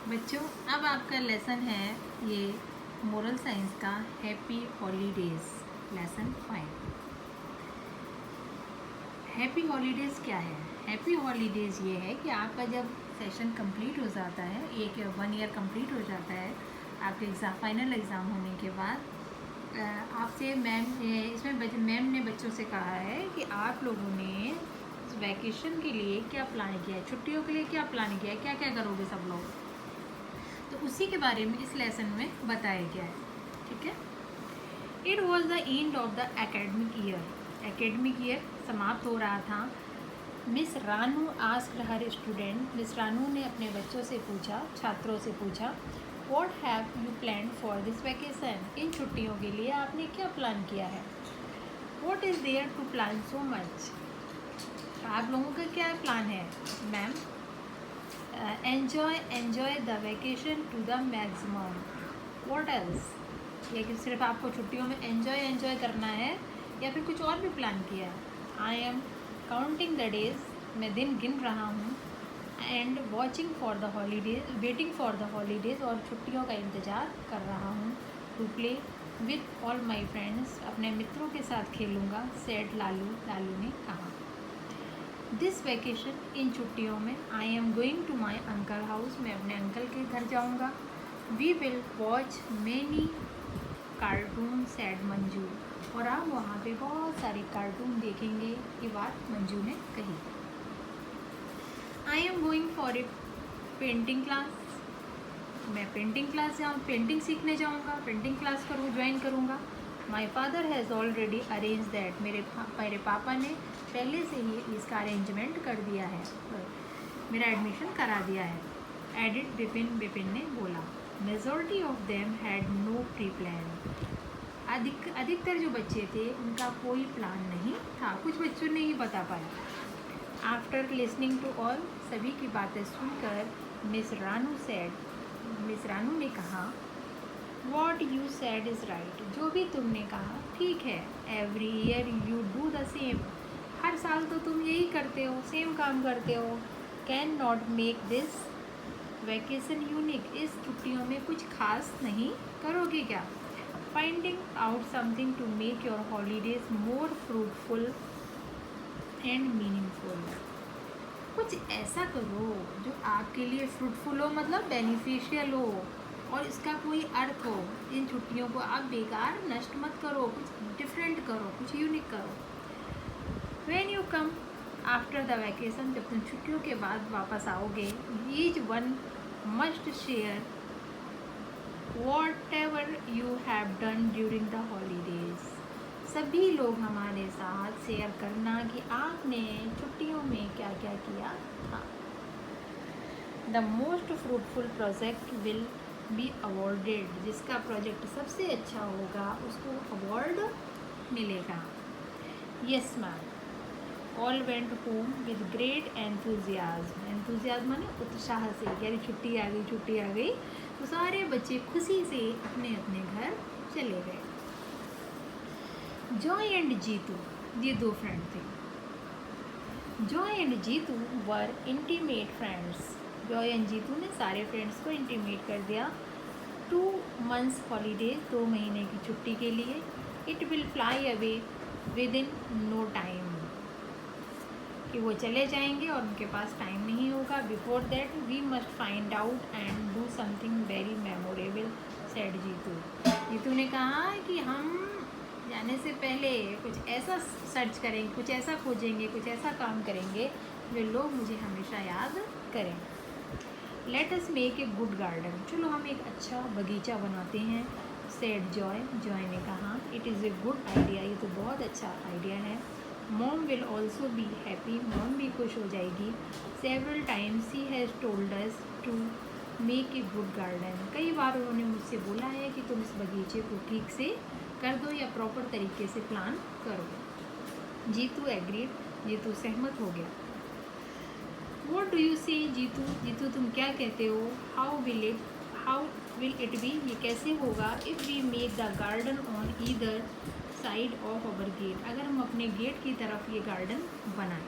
बच्चों, अब आपका लेसन है ये मोरल साइंस का happy holidays lesson 5। Happy holidays क्या है? हैप्पी हॉलीडेज़ ये है कि आपका जब सेशन कंप्लीट हो जाता है, एक 1 ईयर कंप्लीट हो जाता है, आपके एग्ज़ाम फाइनल एग्ज़ाम होने के बाद आपसे मैम ने बच्चों से कहा है कि आप लोगों ने वैकेशन के लिए क्या प्लान किया है, छुट्टियों के लिए क्या प्लान किया है, क्या क्या करोगे सब लोग। तो उसी के बारे में इस लेसन में बताया गया है। ठीक है। It was the end of the academic year समाप्त हो रहा था। Miss Ranu asked her student, miss Ranu ने अपने बच्चों से पूछा, छात्रों से पूछा, what have you plan for this vacation, इन छुट्टियों के लिए आपने क्या प्लान किया है। What is there to plan so much, आप लोगों का क्या प्लान है ma'am. Enjoy the vacation to the maximum, what else, ये कि सिर्फ आपको छुट्टियों में एन्जॉय करना है या फिर कुछ और भी प्लान किया है। I am counting the days, मैं दिन गिन रहा हूँ, and waiting for the holidays, और छुट्टियों का इंतज़ार कर रहा हूँ। To play with all my friends, अपने मित्रों के साथ खेलूँगा, सेड लालू ने कहा। दिस वैकेशन, इन छुट्टियों में, I am going to my uncle house, मैं अपने अंकल के घर जाऊँगा। We will watch many cartoon, said Manju, और आप वहाँ पे बहुत सारे कार्टून देखेंगे, ये बात मंजू ने कही। आई am going for a painting class, मैं पेंटिंग सीखने जाऊँगा, पेंटिंग क्लास ज्वाइन करूँगा। My father has already arrange that, मेरे पापा ने पहले से ही इसका अरेंजमेंट कर दिया है, मेरा एडमिशन करा दिया है। एडिट विपिन ने बोला। Majority of them had no pre plan, अधिकतर जो बच्चे थे उनका कोई प्लान नहीं था, कुछ बच्चों ने ही बता पाया। आफ्टर लिसनिंग टू ऑल, सभी की बातें सुनकर मिस रानू ने कहा, what you said is right, जो भी तुमने कहा ठीक है। Every year you do the same, हर साल तो तुम यही करते हो, सेम काम करते हो। Cannot make this vacation unique, इस छुट्टियों में कुछ खास नहीं करोगे क्या। Finding out something to make your holidays more fruitful and meaningful, कुछ ऐसा करो जो आपके लिए फ्रूटफुल हो, मतलब बेनिफिशियल हो, और इसका कोई अर्थ हो। इन छुट्टियों को आप बेकार नष्ट मत करो, कुछ डिफरेंट करो, कुछ यूनिक करो। When you come after the vacation, जब तुम छुट्टियों के बाद वापस आओगे, each one must share what ever you have done during the holidays, सभी लोग हमारे साथ शेयर करना कि आपने छुट्टियों में क्या क्या किया था। The most fruitful project will be awarded, जिसका प्रोजेक्ट सबसे अच्छा होगा उसको अवार्ड मिलेगा। Yes ma'am. All went home with great enthusiasm माने उत्साह से, यानी छुट्टी आ गई तो सारे बच्चे खुशी से अपने अपने घर चले गए। जॉय एंड जीतू, ये 2 फ्रेंड थे। Joy and Jitu were intimate friends, Joy and Jitu ने सारे फ्रेंड्स को इंटीमेट कर दिया। 2 months हॉलीडे, 2 महीने की छुट्टी के लिए। It will fly away within no time, कि वो चले जाएंगे और उनके पास टाइम नहीं होगा। Before that we must find out and do something very memorable, said Jitu ने कहा कि हम जाने से पहले कुछ ऐसा सर्च करेंगे, कुछ ऐसा खोजेंगे, कुछ ऐसा काम करेंगे जो लोग मुझे हमेशा याद करें। Let us make a good garden, चलो हम एक अच्छा बगीचा बनाते हैं, सेड जॉय ने कहा। It is a good idea, ये तो बहुत अच्छा आइडिया है। Mom will also be happy, mom भी खुश हो जाएगी। Several times she has told us to make a good garden, कई बार उन्होंने मुझसे बोला है कि तुम इस बगीचे को ठीक से कर दो या प्रॉपर तरीके से प्लान करो। जीतू एग्रीड, जीतू सहमत हो गया। वॉट डू यू से जीतू तुम क्या कहते हो। हाउ विल इट बी, ये कैसे होगा। If we make the garden on either side of our gate, अगर हम अपने गेट की तरफ ये गार्डन बनाएं।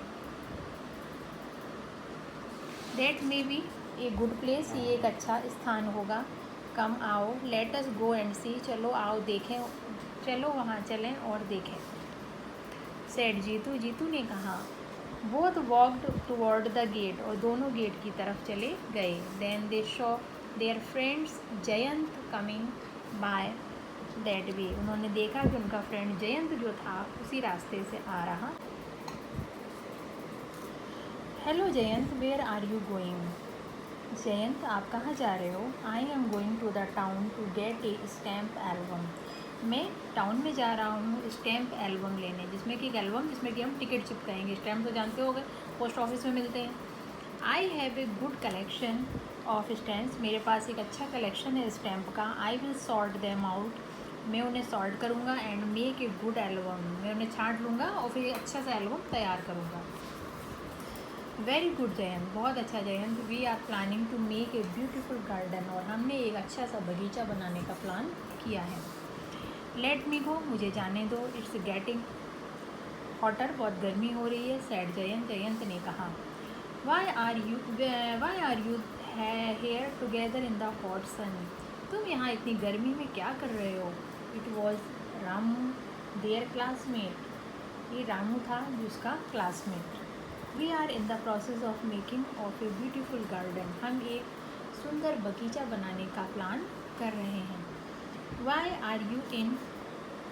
That may be a good place, ये एक अच्छा स्थान होगा। कम आओ, लेट अस गो एंड सी, चलो आओ देखें, चलो वहाँ चलें और देखें। सेड जीतू, जीतू ने कहा। Both walked toward the gate, और दोनों गेट की तरफ चले गए। Then they saw their friends Jayant coming by that way, उन्होंने देखा कि उनका फ्रेंड जयंत जो था उसी रास्ते से आ रहा। Hello Jayant, where are you going? Jayant, आप कहाँ जा रहे हो? I am going to the town to get a stamp album, मैं टाउन में जा रहा हूँ स्टैम्प एल्बम लेने, जिसमें कि एक एल्बम जिसमें कि हम टिकट चिपकाएंगे। स्टैम्प तो जानते हो गए, पोस्ट ऑफिस में मिलते हैं। I have a good collection of stamps, मेरे पास एक अच्छा कलेक्शन है स्टैम्प का। I will sort them out, मैं उन्हें सॉर्ट करूँगा। And make a good album, मैं उन्हें छाँट लूँगा और फिर एक अच्छा सा एल्बम तैयार करूँगा। वेरी गुड जयंत, बहुत अच्छा Jayant. We are planning to make a beautiful garden, और हमने एक अच्छा सा बगीचा बनाने का प्लान किया है। लेट मी गो, मुझे जाने दो। इट्स गेटिंग हॉटर, बहुत गर्मी हो रही है। सैड जयंत, जयंत ने कहा। Why are you here together in the hot sun, तुम यहाँ इतनी गर्मी में क्या कर रहे हो? It was Ramu their classmate, ये रामू था जो उसका classmate. We are in the process of making of a beautiful garden, हम एक सुंदर बगीचा बनाने का प्लान कर रहे हैं। वाई आर यू इन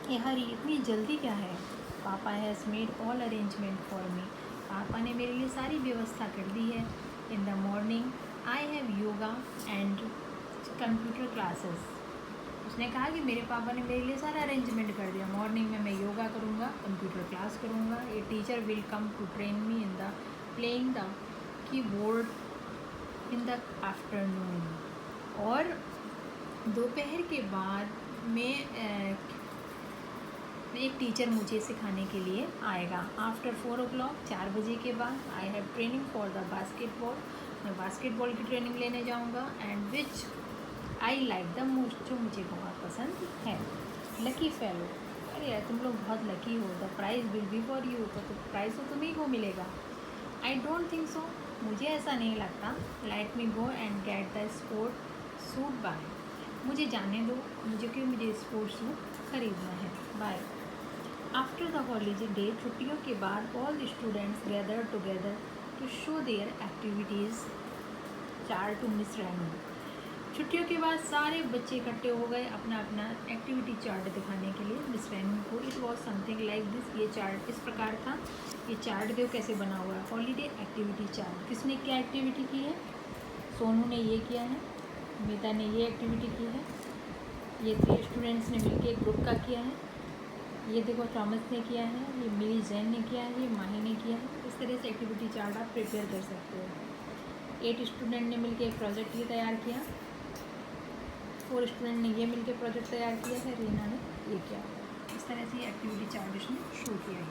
ए हरी, इतनी जल्दी क्या है? पापा has made all arrangement for me, पापा ने मेरे लिए सारी व्यवस्था कर दी है। In the morning I have yoga and computer classes, उसने कहा कि मेरे पापा ने मेरे लिए सारा अरेंजमेंट कर दिया। मॉर्निंग में मैं योगा करूँगा, कंप्यूटर क्लास करूँगा। A teacher will come to train me in the playing the keyboard in the afternoon, और दोपहर के बाद में एक टीचर मुझे सिखाने के लिए आएगा। आफ्टर 4 o'clock, 4 बजे के बाद। I have training for the basketball, मैं बास्केटबॉल की ट्रेनिंग लेने जाऊँगा। And which I like the most, जो मुझे बहुत पसंद है। लकी फेलो, अरे यार तुम लोग बहुत लकी हो। The prize will be for you, तो प्राइज़ तो तुम्हीं को मिलेगा। आई डोंट थिंक सो, मुझे ऐसा नहीं लगता। Let me go and get the sport suit bye, मुझे जाने दो, मुझे स्पोर्ट सूट खरीदना है। बाय। आफ्टर द हॉलीडे, छुट्टियों के बाद, all the students gather together to show their activities chart to miss Rani, छुट्टियों के बाद सारे बच्चे इकट्ठे हो गए अपना अपना एक्टिविटी चार्ट दिखाने के लिए मिस रानी को। It was something like this, ये चार्ट इस प्रकार था। ये चार्ट देखो कैसे बना हुआ है, हॉलीडे एक्टिविटी चार्ट। किसने क्या एक्टिविटी की है? सोनू ने ये किया है, मीता ने ये एक्टिविटी की है, ये 3 स्टूडेंट्स ने मिलकर एक ग्रुप का किया है, ये देखो थॉमस ने किया है, ये मिली जैन ने किया है, ये माही ने किया है। इस तरह से एक्टिविटी चार्ट आप प्रिपेयर कर सकते हो। 8 स्टूडेंट ने मिलकर एक प्रोजेक्ट ये तैयार किया, 4 स्टूडेंट ने ये मिलकर प्रोजेक्ट तैयार किया है, रीना ने ये किया। इस तरह से एक्टिविटी चार्ट इसने शो किया है।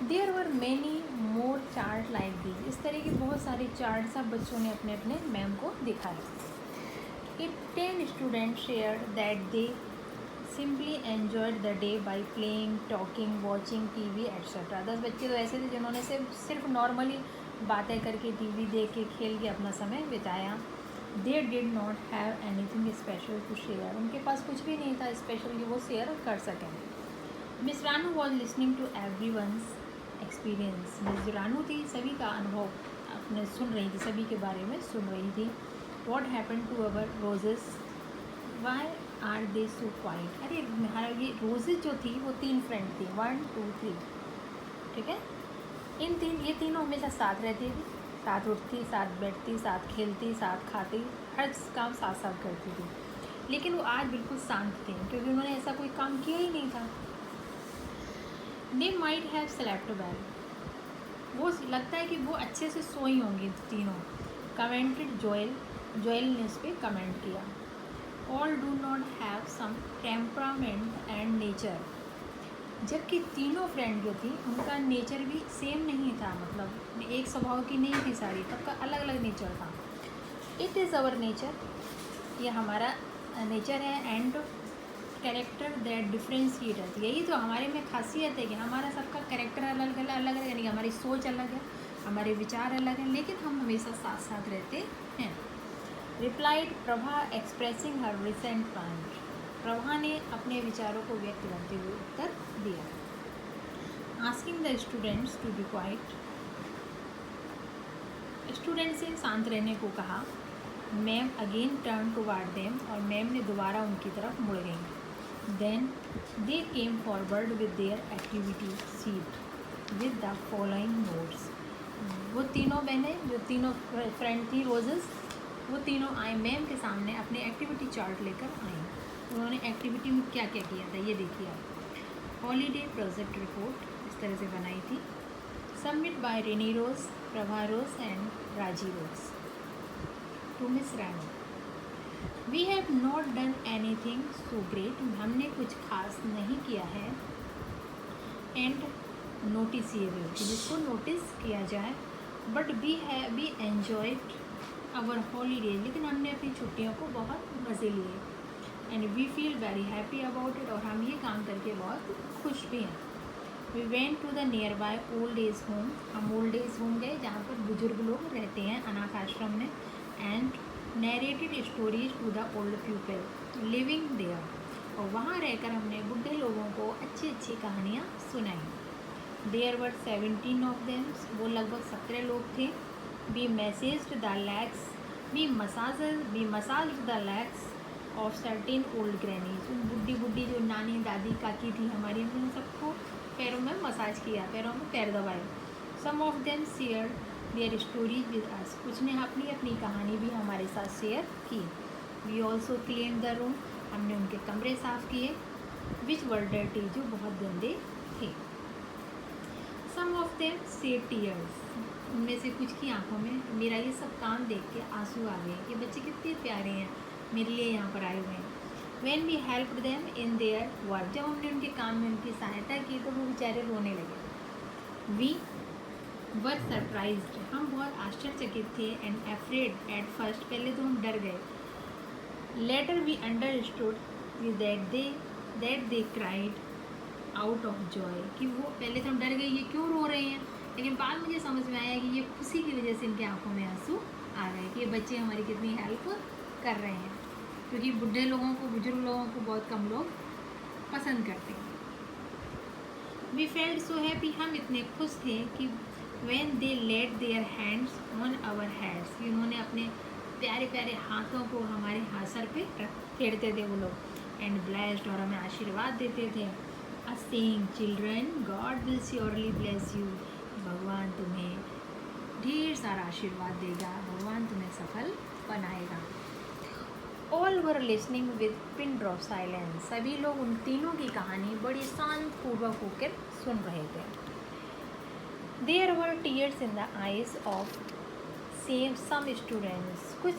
There were many more chart like this, इस तरह के बहुत सारे चार्ट सब बच्चों ने अपने अपने मैम को दिखाए। 10 students shared that they simply enjoyed the day by playing, talking, watching TV, etc. 10 बच्चे तो ऐसे थे जिन्होंने सिर्फ नॉर्मली बातें करके, टीवी देख के, खेल के अपना समय बिताया। They did not have anything special to share, उनके पास कुछ भी नहीं था स्पेशल कि वो शेयर कर सकें। Miss Ranu was listening to everyone's experience, miss Ranu थी सभी का अनुभव अपने सुन रही थी, सभी के बारे में सुन रही थी। What happened to our roses? Why are they so quiet? अरे ये रोजेज जो थी वो 3 फ्रेंड थी, 1 2 3, ठीक है। ये तीनों हमेशा साथ रहती थी, साथ उठती, साथ बैठती, साथ खेलती, साथ खाती, हर काम साथ साथ करती थी। लेकिन वो आज बिल्कुल शांत थी क्योंकि उन्होंने ऐसा कोई काम किया ही नहीं था। They might have slept well, वो लगता है कि वो अच्छे से सोई होंगी तीनों। Commented जोएल ने इस पर कमेंट किया। All do not have some temperament and nature, जबकि तीनों फ्रेंड जो थी उनका नेचर भी सेम नहीं था, मतलब एक स्वभाव की नहीं थी सारी, सबका अलग अलग नेचर था। इट इज़ आवर नेचर, ये हमारा नेचर है। एंड कैरेक्टर दैट डिफ्रेंशिएट अस, यही तो हमारे में खासियत है कि हमारा सबका कैरेक्टर अलग अलग अलग है, यानी कि हमारी सोच अलग है, हमारे विचार अलग हैं, लेकिन हम हमेशा साथ साथ रहते हैं। Replied Prabha expressing her recent point, Prabha ने अपने विचारों को व्यक्त करते हुए उत्तर दिया। Asking the students to be quiet, student से शांत रहने को कहा। Ma'am again turn toward them, और मैम ने दोबारा उनकी तरफ मुड़ गई। Then they came forward with their activity sheet with the following notes, वो तीनों बहनें जो तीनों फ्रेंड थी रोजेस, वो तीनों आई मैम के सामने अपने एक्टिविटी चार्ट लेकर आई। उन्होंने एक्टिविटी में क्या क्या किया था ये देखिए आप। हॉलीडे प्रोजेक्ट रिपोर्ट इस तरह से बनाई थी, submit by Renee Rose, Prabha Rose and Raji Rose to miss Rani. We have not done anything so great, हमने कुछ खास नहीं किया है, एंड नोटिसेबल कि जिसको नोटिस किया जाए, but we enjoyed our holiday, लेकिन हमने अपनी छुट्टियों को बहुत मज़े लिए, and we feel very happy about it, और हम ये काम करके बहुत खुश भी हैं। We went to the nearby old age home, हम ओल्ड एज होम गए जहाँ पर बुजुर्ग लोग रहते हैं अनाथ आश्रम में, and narrated stories to the old people living there, और वहाँ रहकर हमने बुढ़े लोगों को अच्छी अच्छी कहानियाँ सुनाई। देयर वर 17 ऑफ देम, वो लगभग 17 लोग थे। We messaged the legs, we massaged the legs of certain old grannies, उन बुढ़ी जो नानी दादी काकी थी हमारी, हमने सबको पैरों में मसाज किया, पैरों में पैर दबाए। Some of them share their stories with us, कुछ ने अपनी अपनी कहानी भी हमारे साथ शेयर की। We also clean the room, हमने उनके कमरे साफ़ किए, विच वर डर्टी, जो बहुत गंदे थे। सम ऑफ देम शेड टीयर्स, उनमें से कुछ की आंखों में मेरा ये सब काम देख के आंसू आ गए, ये बच्चे कितने प्यारे हैं, मेरे लिए यहाँ पर आए हुए हैं। When we helped them in their work, जब हमने उनके काम में उनकी सहायता की तो वो बेचारे रोने लगे। We were surprised, हम बहुत आश्चर्यचकित थे, and afraid at first, पहले तो हम डर गए। Later we understood that they cried out of joy, कि वो पहले तो हम डर गए ये क्यों रो रहे हैं, लेकिन बाद मुझे समझ में आया कि ये खुशी की वजह से इनकी आंखों में आंसू आ गए कि ये बच्चे हमारी कितनी हेल्प कर रहे हैं, क्योंकि बुढ़े लोगों को, बुजुर्ग लोगों को बहुत कम लोग पसंद करते हैं। वी फेल्ट सो हैप्पी, हम इतने खुश थे कि when they led their hands on our heads, कि उन्होंने अपने प्यारे प्यारे हाथों को हमारे हाथ सर पे फेरते थे वो लोग, एंड ब्लेस्ड, और हमें आशीर्वाद देते थे। A saying children God will surely bless you, भगवान तुम्हें ढेर सारा आशीर्वाद देगा, भगवान तुम्हें सफल बनाएगा। All were listening with pin drop silence, सभी लोग उन तीनों की कहानी बड़ी शांतपूर्वक होकर सुन रहे थे। There were tears in the eyes of some students, कुछ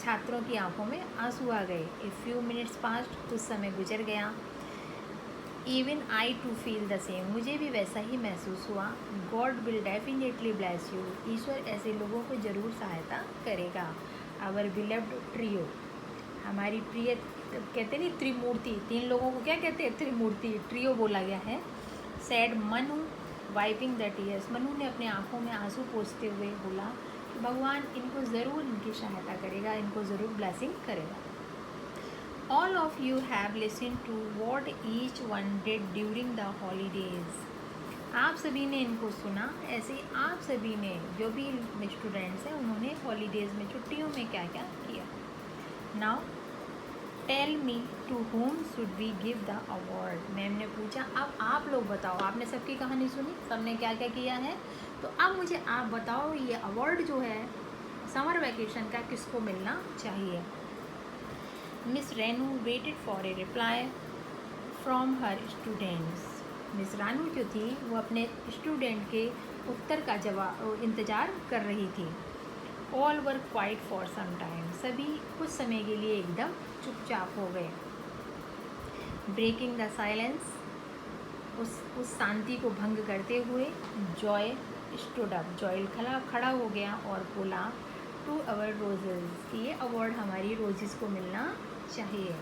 छात्रों की आंखों में आंसू आ गए। ए फ्यू मिनट्स पास्ट, कुछ समय गुजर गया। Even I too feel the same, मुझे भी वैसा ही महसूस हुआ। God will definitely bless you, ईश्वर ऐसे लोगों को ज़रूर सहायता करेगा। आवर बिलव्ड ट्रियो, हमारी प्रिय, कहते नहीं त्रिमूर्ति, तीन लोगों को क्या कहते हैं, त्रिमूर्ति, ट्रियो बोला गया है। Sad Manu wiping the tears, Manu ने अपने आंखों में आंसू पोंछते हुए बोला कि भगवान इनको ज़रूर इनकी सहायता करेगा, इनको ज़रूर ब्लेसिंग करेगा। All of you have listen to what each one did during the holidays, आप सभी ने इनको सुना, ऐसे ही आप सभी ने, जो भी स्टूडेंट्स हैं, उन्होंने हॉलीडेज़ में, छुट्टियों में क्या क्या किया। Now tell me to whom should we give the award, ma'am ने पूछा अब आप लोग बताओ, आपने सबकी कहानी सुनी, सबने क्या क्या किया है, तो अब मुझे आप बताओ ये अवार्ड जो है समर वैकेशन का किसको मिलना चाहिए। Miss Renu waited for a reply from her students, miss Ranu जो थी वो अपने स्टूडेंट के उत्तर का जवाब इंतज़ार कर रही थी। All were quiet for some time, सभी कुछ समय के लिए एकदम चुपचाप हो गए। ब्रेकिंग द साइलेंस, उस शांति को भंग करते हुए जॉय स्टूड अप, जॉय खड़ा हो गया और बोला टू अवर रोजेस, कि ये अवार्ड हमारी रोजेस को मिलना चाहिए।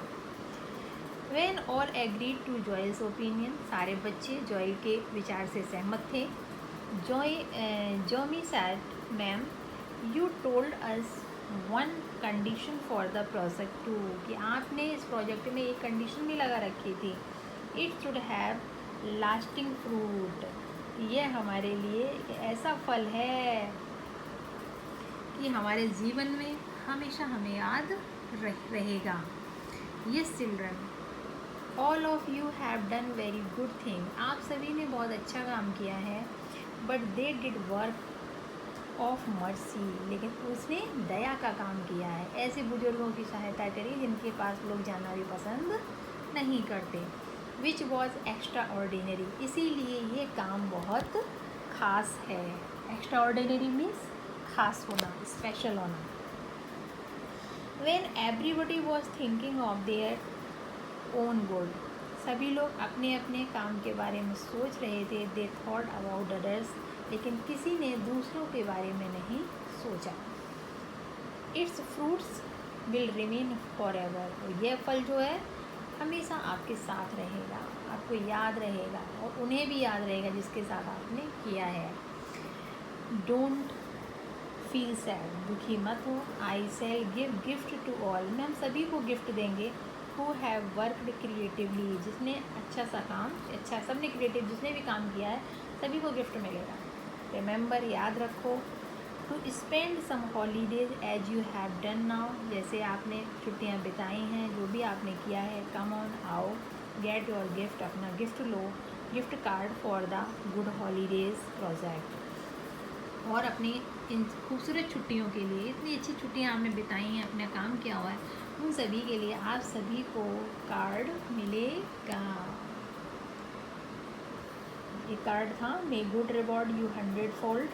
When all agreed to Joy's opinion, सारे बच्चे जॉय के विचार से सहमत थे. Jomi said, "Ma'am, you told us one condition for the project too." कि आपने इस प्रोजेक्ट में एक कंडीशन भी लगा रखी थी. It should have lasting fruit. यह हमारे लिए ऐसा फल है कि हमारे जीवन में हमेशा हमें याद रहेगा. Yes children, all of you have done very good thing. आप सभी ने बहुत अच्छा काम किया है. But they did work of mercy. लेकिन उसने दया का काम किया है. ऐसे बुजुर्गों की सहायता करी जिनके पास लोग जाना भी पसंद नहीं करते. Which was extraordinary. इसीलिए ये काम बहुत खास है. Extraordinary means खास होना, स्पेशल होना. When everybody was thinking of their own good, सभी लोग अपने अपने काम के बारे में सोच रहे थे. They thought about others, लेकिन किसी ने दूसरों के बारे में नहीं सोचा. Its fruits will remain forever. और यह फल जो है हमेशा आपके साथ रहेगा, आपको याद रहेगा और उन्हें भी याद रहेगा जिसके साथ आपने किया है. Don't feel sad. दुखी मत हो. I shall give gift to all. मैं हम सभी को गिफ्ट देंगे. Who have worked creatively. जिसने अच्छा सा काम, अच्छा सबने क्रिएटिव जिसने भी काम किया है सभी को गिफ्ट मिलेगा. Remember, याद रखो. To spend some holidays as you have done now. जैसे आपने छुट्टियाँ बिताई हैं, जो भी आपने किया है. Come on, आओ, get your gift. अपना gift low. Gift card for the good holidays project. और अपनी इन खूबसूरत छुट्टियों के लिए, इतनी अच्छी छुट्टियाँ आपने बिताई हैं, अपना काम किया हुआ है, उन सभी के लिए आप सभी को कार्ड मिलेगा. ये कार्ड था may good reward you 100-fold.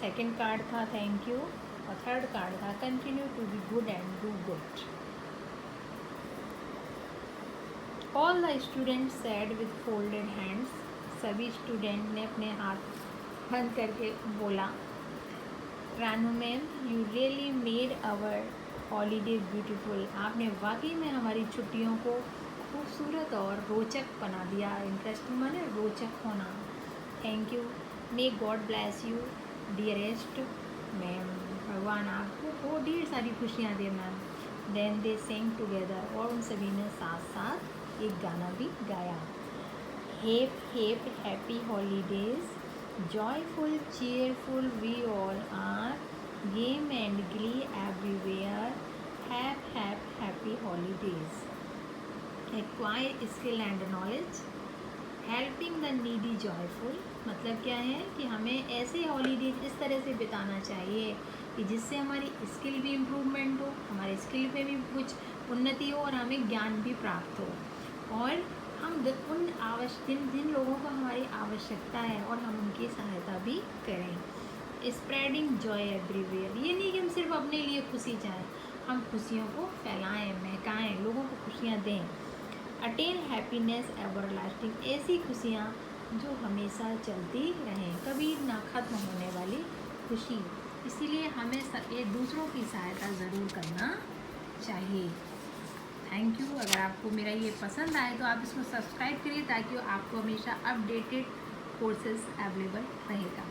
Second card था थैंक यू. और थर्ड कार्ड था continue to be good and do good. All the students said with folded hands. सभी स्टूडेंट ने अपने हाथ बंद करके बोला. Ranu ma'am, you really made our holiday beautiful. आपने वाकई में हमारी छुट्टियों को खूबसूरत और रोचक बना दिया. इंटरेस्टिंग माने रोचक होना. Thank you. May God bless you dearest ma'am. भगवान आपको ढेर सारी खुशियाँ दे ma'am. Then they sang together. और उन सभी ने साथ साथ एक गाना भी गाया. Hip hip happy holidays. Joyful, cheerful we all are. Game and glee everywhere. Happy holidays. Acquire skill and knowledge. Helping the needy joyful. मतलब क्या है कि हमें ऐसे हॉलीडेज इस तरह से बिताना चाहिए कि जिससे हमारी स्किल भी इम्प्रूवमेंट हो, हमारे स्किल पे भी कुछ उन्नति हो और हमें ज्ञान भी प्राप्त हो. और हम उन जिन लोगों को हमारी आवश्यकता है और हम उनकी सहायता भी करें. Spreading Joy everywhere. ये नहीं कि हम सिर्फ अपने लिए खुशी चाहें, हम खुशियों को फैलाएं, महकाएं, लोगों को खुशियाँ दें. Attain happiness everlasting. ऐसी खुशियाँ जो हमेशा चलती रहें, कभी ना ख़त्म होने वाली खुशी. इसीलिए हमें ये दूसरों की सहायता ज़रूर करना चाहिए. Thank you. अगर आपको मेरा ये पसंद आए तो आप इसको सब्सक्राइब करिए ताकि आपको हमेशा अपडेटेड कोर्सेज अवेलेबल रहेगा.